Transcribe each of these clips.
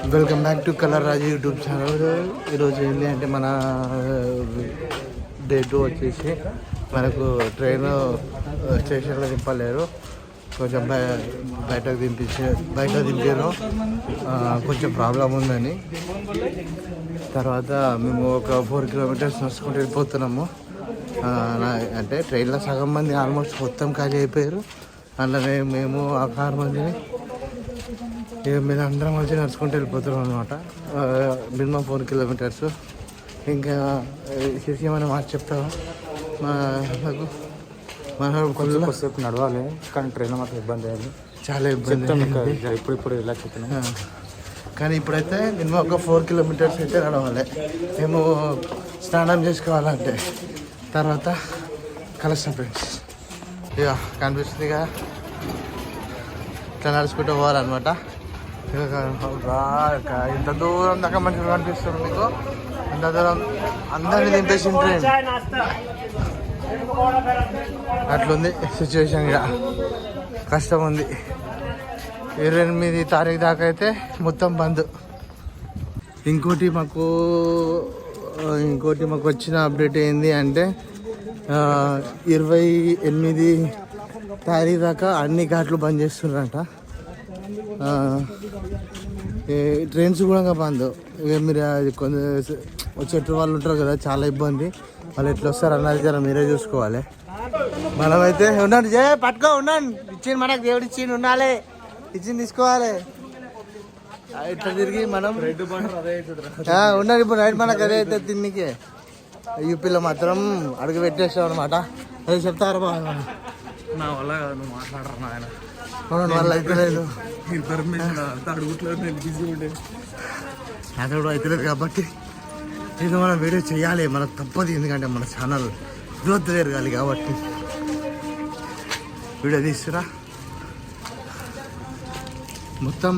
Welcome back to colour Raju YouTube channel. ఈరోజు ఏంటి అంటే మన డే 2 వచ్చేసి మనకు ట్రైన్ స్టేషన్లో దింపలేరు, కొంచెం బయటకు దింపారు, కొంచెం ప్రాబ్లం ఉందని. తర్వాత మేము ఒక 4 కిలోమీటర్స్ నడుచుకుంటూ వెళ్ళిపోతున్నాము. అంటే ట్రైన్లో సగం మంది ఆల్మోస్ట్ మొత్తం ఖాళీ అయిపోయారు. అందులోనే మేము ఆ 6 మందిని మీరు అందరం వచ్చి నడుచుకుంటూ వెళ్ళిపోతున్నాం అనమాట. Minimum 4 kilometres. ఇంకా ఏమైనా మాట చెప్తావా? నాకు కొద్దిసేపు నడవాలి, కానీ ట్రైన్ మాత్రం ఇబ్బంది అయింది, చాలా ఇబ్బంది. ఇప్పుడు ఇలా చెప్తున్నాం, కానీ ఇప్పుడైతే మినిమం ఒక 4 కిలోమీటర్స్ అయితే నడవాలి. మేము స్నానం చేసుకోవాలంటే తర్వాత కలుస్తాం ఫ్రెండ్స్. ఇక కనిపిస్తుంది కదా, ఇట్లా నడుచుకుంటూ పోవాలన్నమాట. ఇంత దూరం దాకా మంచిగా కనిపిస్తుంది మీకు. అంత దూరం అందరినీ దింపేసిన ట్రైన్. అట్లుంది సిచ్యువేషన్. ఇక కష్టం ఉంది. 28 తారీఖు దాకా అయితే మొత్తం బంద్. ఇంకోటి మాకు వచ్చిన అప్డేట్ ఏంది అంటే 28 తారీఖు దాకా అన్ని ఘాట్లు బంద్ చేస్తున్నారంట. ట్రైన్స్ కూడా బంద్. ఇక మీరు వచ్చేట వాళ్ళు ఉంటారు కదా, చాలా ఇబ్బంది. వాళ్ళు ఎట్లా వస్తారు అన్నది జర మీరే చూసుకోవాలి. మనమైతే ఉండండి, పట్టుకో ఉండండి. ఇచ్చింది మనకు దేవుడు ఇచ్చింది, ఉండాలి, ఇచ్చింది తీసుకోవాలి. ఇట్లా తిరిగి మనం ఉండండి. ఇప్పుడు నైట్ మనకు అదే అయితే తిన్నికే. యూపీలో మాత్రం అడుగు పెట్టేస్తాం అనమాట. అదే చెప్తారు బాగా. నా వల్ల నువ్వు మాట్లాడరు నాయన, వాళ్ళు అయితే లేదు, అతడు అయితే లేదు. కాబట్టి ఇది మనం వీడియో చేయాలి, మనకు తప్పదు. ఎందుకంటే మన ఛానల్ గ్రోత్ జరగాలి కాబట్టి వీడియో తీస్తున్నా. మొత్తం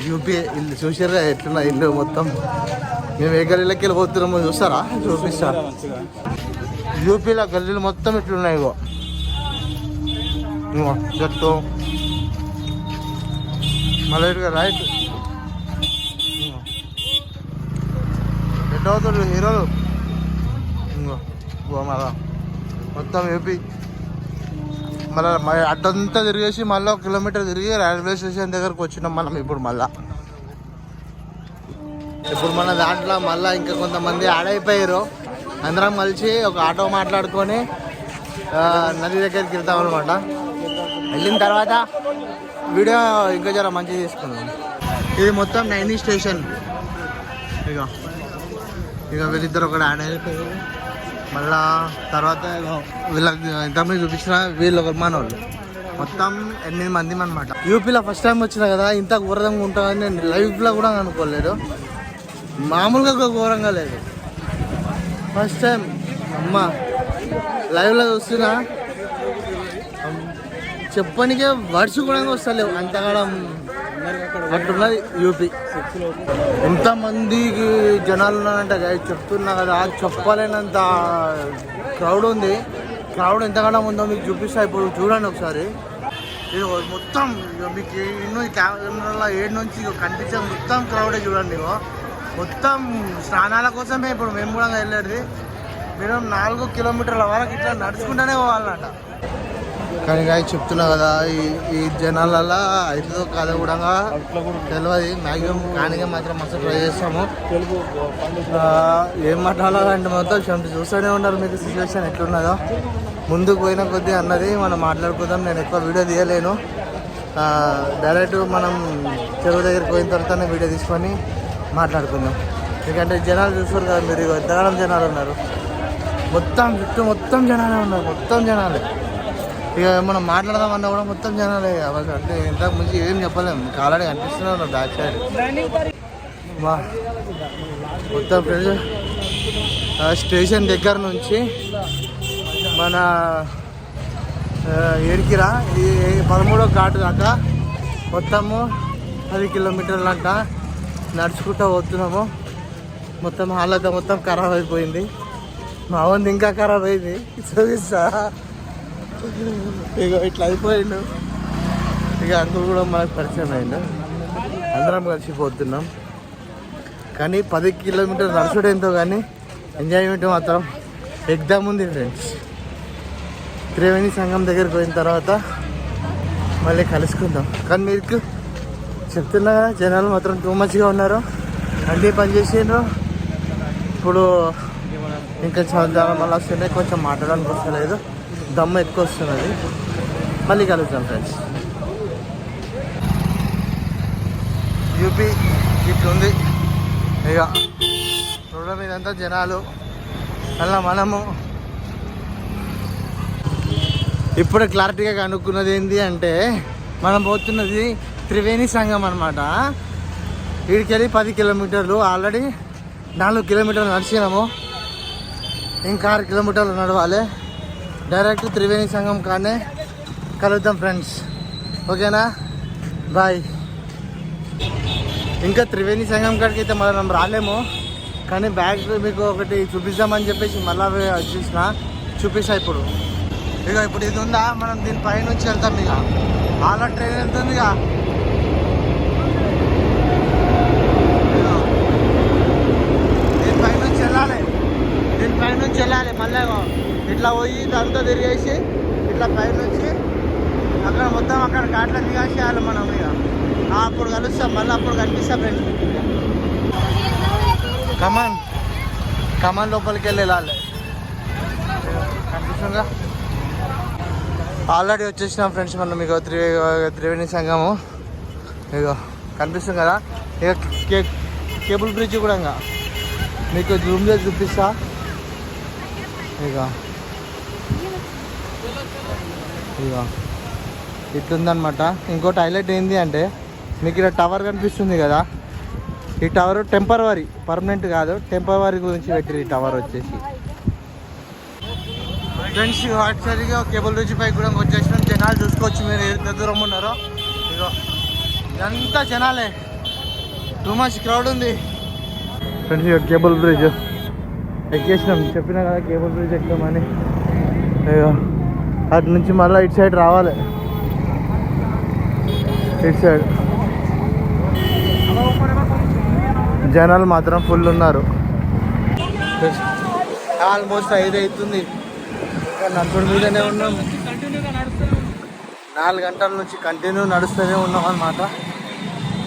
యూపీ ఇల్లు చూసారా ఎట్లున్నా ఇల్లు మొత్తం. మేము ఏ గల్లీలోకి వెళ్ళి పోతున్నామో చూస్తారా? చూపిస్తా. యూపీలో గల్లీలు మొత్తం ఇట్లున్నాయి. ఇగో జట్టు మళ్ళీ రైట్ ఎట్ అవుతాడు హీరోలు. ఇంకో మళ్ళా మొత్తం యూపీ. మళ్ళీ అడ్డంతా తిరిగేసి మళ్ళీ 1 కిలోమీటర్ తిరిగి రైల్వే స్టేషన్ దగ్గరకు వచ్చినాం మనం. ఇప్పుడు మన దాంట్లో మళ్ళీ ఇంకా కొంతమంది ఆడైపోయారు. అందరం కలిసి ఒక ఆటో మాట్లాడుకొని నది దగ్గరికి వెళ్తాం అనమాట. వెళ్ళిన తర్వాత వీడియో ఇంకా జర మంచిగా తీసుకుందాం. ఇది మొత్తం 9 స్టేషన్. ఇక వీళ్ళిద్దరు ఒకటి యాడ్ అయిపోయారు. మళ్ళా తర్వాత వీళ్ళకి ఇంతమంది చూపించిన వీళ్ళు ఒక మన వాళ్ళు మొత్తం 8 మంది అనమాట. యూపీలో ఫస్ట్ టైం వచ్చినా కదా, ఇంత ఘోరంగా ఉంటుందని నేను లైఫ్లో కూడా అనుకోలేదు. మామూలుగా ఘోరంగా లేదు, ఫస్ట్ టైం. అమ్మ లైవ్లో చూస్తున్నా, చెప్పనికే వర్డ్స్ కూడా వస్తలేవు, అంతగా అట్టున్నది యూపీ. ఎంతమందికి జనాలు ఉన్నారంటే చెప్తున్నా కదా, చెప్పలేనంత క్రౌడ్ ఉంది. క్రౌడ్ ఎంతగానో ఉందో మీకు చూపిస్తా. ఇప్పుడు చూడండి ఒకసారి. ఇది మొత్తం మీకు ఇన్నో కెమెరాలో 7 నుంచి కనిపించే మొత్తం క్రౌడే చూడండి. మొత్తం స్నానాల కోసమే ఇప్పుడు మేము కూడా వెళ్ళేది. మీరు 4 కిలోమీటర్ల వరకు ఇట్లా నడుచుకుంటూనే పోవాలన్నట. కానీ చెప్తున్నా కదా, ఈ జనాలలో అవుతుందో కాదో కూడా తెలియదు. మ్యాక్సిమం కానీ మాత్రం మస్తు ట్రై చేస్తాము. ఏం మాట్లాడాలంటే మొత్తం చూస్తూనే ఉన్నారు మీకు సిచ్యువేషన్ ఎట్లున్నదో. ముందుకు పోయిన కొద్దీ అన్నది మనం మాట్లాడుకుందాం. నేను ఎక్కువ వీడియో తీయలేను. డైరెక్ట్ మనం చెరువు దగ్గరికి పోయిన తర్వాతనే వీడియో తీసుకొని మాట్లాడుకుందాం. ఎందుకంటే జనాలు చూస్తారు కదా మీరు, ఎంతగానో జనాలు ఉన్నారు. మొత్తం చుట్టూ మొత్తం జనాలే ఉన్నారు, మొత్తం జనాలే. ఇక మనం మాట్లాడదామన్నా కూడా మొత్తం జనాలే. అంటే ఇంతకు ముందు ఏం చెప్పలేము, ఆల్రెడీ కనిపిస్తున్నారు బ్యాక్ సైడ్. మొత్తం ఫ్రెండ్స్ స్టేషన్ దగ్గర నుంచి మన ఏడికిరా ఈ 13వ ఘాటు దాకా మొత్తము 10 కిలోమీటర్లు అంట నడుచుకుంటూ పోతున్నాము. మొత్తం హాలతో మొత్తం ఖరాబ్ అయిపోయింది. మా వంది ఇంకా ఖరాబ్ అయింది, చూపిస్తా. ఇక ఇట్లా అయిపోయిండు. ఇక అంకుల్ కూడా మనకు పరిచయం అయిండు. అందరం కలిసిపోతున్నాం. కానీ 10 కిలోమీటర్లు నడుచుడు ఎంతో కానీ ఎంజాయ్మెంట్ మాత్రం ఎగ్దాం ఉంది ఫ్రెండ్స్. త్రివేణి సంఘం దగ్గరికి పోయిన తర్వాత మళ్ళీ కలుసుకుందాం. కానీ మీకు చెప్తున్నా కదా, జనాలు మాత్రం టూ మచ్గా ఉన్నారు. అన్నీ పని చేసిండ్రు. ఇప్పుడు ఇంకా చాలా మళ్ళీ వస్తున్నాయి, కొంచెం మాట్లాడడానికి వస్తలేదు, దమ్ము ఎక్కువ వస్తున్నది. మళ్ళీ కలుద్దాం ఫ్రెండ్స్. యూపీ ఇట్లుంది ఇక రోడ్ల మీదంతా జనాలు. అలా మనము ఇప్పుడు క్లారిటీగా కనుక్కున్నది ఏంటి అంటే, మనం పోతున్నది త్రివేణి సంఘం అనమాట. వీడికి వెళ్ళి 10 కిలోమీటర్లు, ఆల్రెడీ 4 కిలోమీటర్లు నడిచినాము, ఇంకా 6 కిలోమీటర్లు నడవాలి. డైరెక్ట్ త్రివేణి సంఘం కానీ కలుద్దాం ఫ్రెండ్స్. ఓకేనా, బాయ్. ఇంకా త్రివేణి సంఘం కాడికి అయితే మనం రాలేము, కానీ బ్యాగ్ మీకు ఒకటి చూపిద్దామని చెప్పేసి మళ్ళీ వచ్చేసిన చూపిస్తా. ఇప్పుడు ఇది ఉందా, మనం దీని పై నుంచి వెళ్తాం. ఇక ఆల్రెడీ ట్రైన్ వెళ్తుంది. ఇక దీనిపై నుంచి వెళ్ళాలి. మళ్ళీ ఇట్లా పోయి ఇదంతా తిరిగేసి ఇట్లా పై నుంచి అక్కడ మొత్తం అక్కడ ఘాట్లో దిగేసేయాలి మనం. ఇక అప్పుడు కలుస్తాం, మళ్ళీ అప్పుడు కనిపిస్తాం ఫ్రెండ్స్. కమాన్ లోపలికి వెళ్ళాలి. కనిపిస్తుందా? ఆల్రెడీ వచ్చేసినాం ఫ్రెండ్స్ మనం. మీకు త్రివేణి సంఘము ఇక కనిపిస్తుంది కదా. ఇక కేబుల్ బ్రిడ్జ్ కూడా మీకు జూమ్ చేసి చూపిస్తా. ఇక ఇట్లుందనమాట. ఇంకోటి హైలైట్ ఏంటి అంటే, మీకు ఇక్కడ టవర్ కనిపిస్తుంది కదా, ఈ టవర్ టెంపరవరీ, పర్మనెంట్ కాదు, టెంపరవరీ గురించి పెట్టిరు ఈ టవర్ వచ్చేసి ఫ్రెండ్స్. వాట్సారిగా కేబుల్ బ్రిడ్జ్ పై కూడా వచ్చేసినాం. జనాలు చూసుకోవచ్చు మీరు ఎంత దూరం ఉన్నారో. ఇగో ఇదంతా జనాలే, టూ మచ్ క్రౌడ్ ఉంది ఫ్రెండ్స్. ఇక కేబుల్ బ్రిడ్జ్ ఎక్కేసినాం, చెప్పినా కదా కేబుల్ బ్రిడ్జ్ ఎక్కుతామని. అయ్యో అటు నుంచి మళ్ళీ ఇటు సైడ్ రావాలి. ఇటు సైడ్ జనాలు మాత్రం ఫుల్ ఉన్నారు. ఆల్మోస్ట్ 5 అవుతుంది, ఇంకా నడుపుడు మీదనే ఉన్నాం. 4 గంటల నుంచి కంటిన్యూ నడుస్తూనే ఉన్నాం అన్నమాట.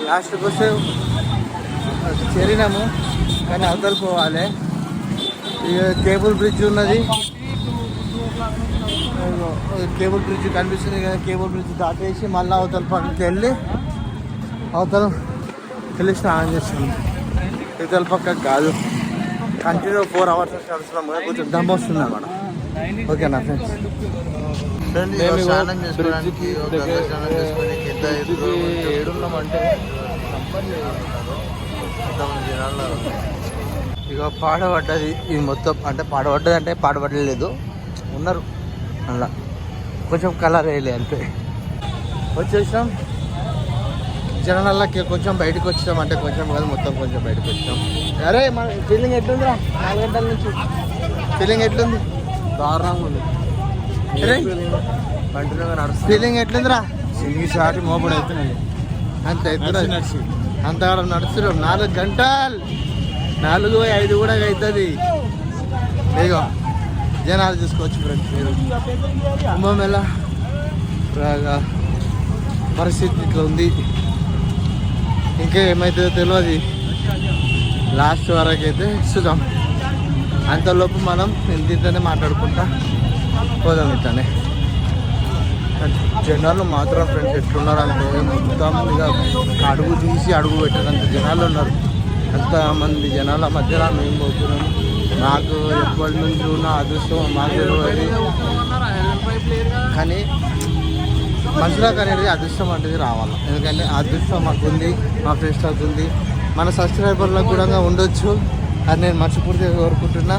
లాస్ట్కి వస్తే చేరినాము, కానీ అవతల పోవాలి. ఇక కేబుల్ బ్రిడ్జ్ ఉన్నది, కేబుల్ బ్రిడ్జ్ కనిపిస్తుంది కదా. కేబుల్ బ్రిడ్జ్ దాటేసి మళ్ళీ అవతల పక్కకి వెళ్ళి స్నానం చేస్తున్నాం. ఇతల పక్కకు కాదు, కంటిన్యూ 4 hours నడుస్తున్నాం కదా, కొంచెం దమ్ వస్తుంది అన్నమాట. ఓకేనా ఫ్రెండ్స్. స్నానం చేసుకోవడానికి ఏడున్నామంటే ఇక పాడబడ్డది ఇది మొత్తం. అంటే పాడబడ్డది అంటే పాడబడలేదు, ఉన్నారు అలా, కొంచెం కలర్ వేయలే అంతే. వచ్చేసాం జనాలకి కొంచెం బయటకు వచ్చాం, అంటే కొంచెం కాదు మొత్తం కొంచెం బయటకు వచ్చాం. అరే మన ఫీలింగ్ ఎట్లుందిరా? 4 గంటల నుంచి ఫీలింగ్ ఎట్లుంది? దారుణంగా ఉంది. ఫీలింగ్ ఎట్లుందిరా? ఈసారి మోపడు అవుతున్నాయి, అంత అవుతున్నది, అంత నడుస్తున్నాం. 4 గంటలు, 4-5 కూడా అవుతుంది. ఇగో జనాలు చూసుకోవచ్చు ఫ్రెండ్స్ మీరు. కుంభమేళ పరిస్థితి ఇట్లా ఉంది. ఇంకా ఏమవుతుందో తెలియదు, లాస్ట్ వరకు అయితే చూద్దాం. అంతలోపు మనం ఇంతనే మాట్లాడుకుంటా పోదాం. ఇట్లానే జనాలు మాత్రం ఫ్రెండ్స్ ఎట్లున్నారంటే, మొత్తం ఇక అడుగు తీసి అడుగు పెట్టారంత జనాలు ఉన్నారు. అంతమంది జనాల మధ్యలో మేము పోతున్నాము. నాకు ఎప్పటి నుంచి ఉన్న అదృష్టం మాకు తెలియదు, కానీ మనుషులకు అనేది అదృష్టం అనేది రావాలి. ఎందుకంటే అదృష్టం మాకు ఉంది, మా ఫ్రెండ్స్ ఉంది, మన సబ్స్క్రైబర్లకు కూడా ఉండొచ్చు. అది నేను మనస్ఫూర్తిగా కోరుకుంటున్నా.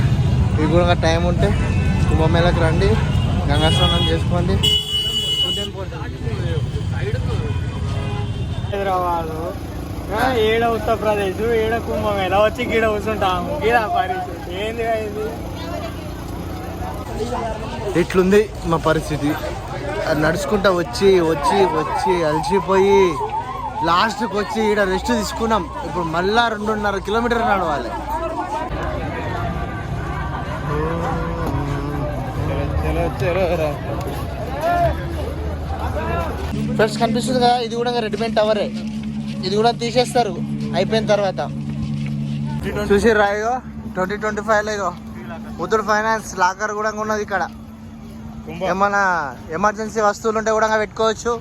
ఇది కూడా టైం ఉంటే కుంభమేళకు రండి, గంగా స్నానం చేసుకోండి. హైదరాబాదు ఏడ ఉత్తరప్రదేశ్, ఏడ కుంభమేళ వచ్చి గీడ కూర్చుంటాము. గీడ పరిస్థితి ఏంది ఇది? ఇట్లుంది మా పరిస్థితి. నడుచుకుంటా వచ్చి వచ్చి వచ్చి అలసిపోయి లాస్ట్కి వచ్చి ఇక్కడ రెస్ట్ తీసుకున్నాం. ఇప్పుడు మళ్ళా 2.5 కిలోమీటర్ నడవాలి. ఫ్రెండ్స్ కనిపిస్తుంది కదా, ఇది కూడా రెడీమేడ్ టవరే. ఇది కూడా తీసేస్తారు అయిపోయిన తర్వాత. చూసి రాయిగో 2025లో ఇగో ముత్తూట్ ఫైనాన్స్ లాకర్ కూడా ఉన్నది ఇక్కడ. ఏమన్నా ఎమర్జెన్సీ వస్తువులు ఉంటే కూడా పెట్టుకోవచ్చు.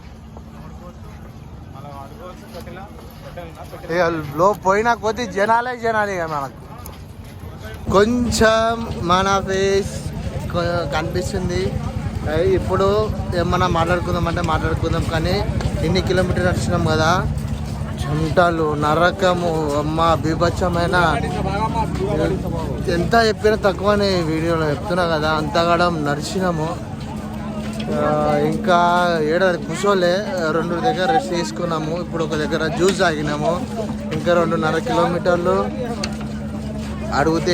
ఇక లో పోయినా కొద్ది జనాలే జనాలు. ఇక మనకు కొంచెం మన ఫేస్ కనిపిస్తుంది. ఇప్పుడు ఏమన్నా మాట్లాడుకుందాం కానీ ఎన్ని కిలోమీటర్లు నడిచినాం కదా, చెమటలు నరకము అమ్మ బీభత్సమైన. ఎంత చెప్పినా తక్కువని వీడియోలో చెప్తున్నా కదా, అంతగాడ నడిచినాము. ఇంకా కూర్చోలే, 2 దగ్గర రెస్ట్ తీసుకున్నాము. ఇప్పుడు ఒక దగ్గర జ్యూస్ తాగినాము. ఇంకా 2.5 కిలోమీటర్లు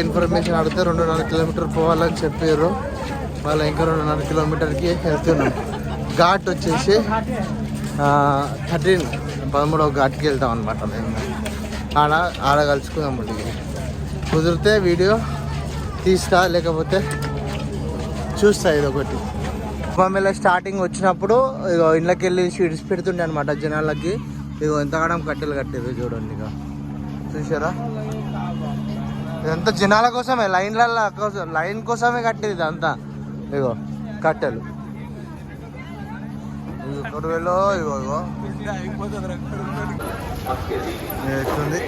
ఇన్ఫర్మేషన్ అడిగితే 2.5 కిలోమీటర్ పోవాలని చెప్పారు. మళ్ళీ ఇంకా 2.5 కిలోమీటర్కి వెళ్తున్నాం. ఘాట్ వచ్చేసి 13వ ఘాట్కి వెళ్తాం అనమాట. మేము ఆడ కలుసుకుందాం. కుదిరితే వీడియో తీస్తా, లేకపోతే చూస్తా ఏదో ఒకటి. కుంభమేళ స్టార్టింగ్ వచ్చినప్పుడు ఇక ఇళ్ళకి వెళ్ళి షీట్స్ పెడుతుండే అనమాట జనాలకి. ఇక ఎంతగానో కట్టెలు కట్టారు చూడండి. ఇక చూసారా, ఇదంతా జనాల కోసమే, లైన్ కోసమే కట్టేది ఇదంతా. ఇగో కట్టెలు కొడువేలో ఇగో ఎట్లుంది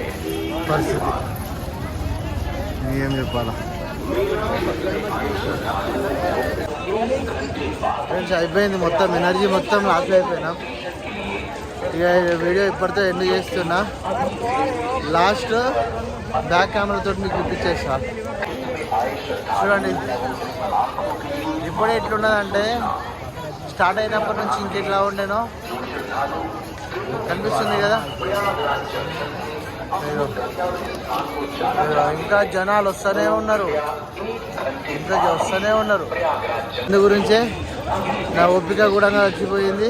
పరిస్థితి, ఏం చెప్పాలా. ఫ్రెండ్స్ అయిపోయింది, మొత్తం ఎనర్జీ మొత్తం లాస్ అయిపోయినాం. ఇక వీడియో ఇప్పటితో ఎండ్ చేస్తున్నా. లాస్ట్ బ్యాక్ కెమెరాతో మీకు చూపించేస్తా చూడండి. ఇప్పుడే ఎట్లున్నదంటే స్టార్ట్ అయినప్పటి నుంచి ఇంకెట్లా ఉండేనో కనిపిస్తుంది కదా. ఇంకా జనాలు వస్తూనే ఉన్నారు. ఇందు గురించే నా ఓపిక కూడా వచ్చిపోయింది.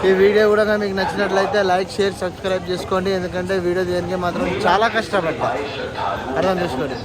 ఈ వీడియో కూడా మీకు నచ్చినట్లయితే లైక్, షేర్, సబ్స్క్రైబ్ చేసుకోండి. ఎందుకంటే వీడియో దేనికి మాత్రం చాలా కష్టపడ్డా, అర్థం చేసుకోండి.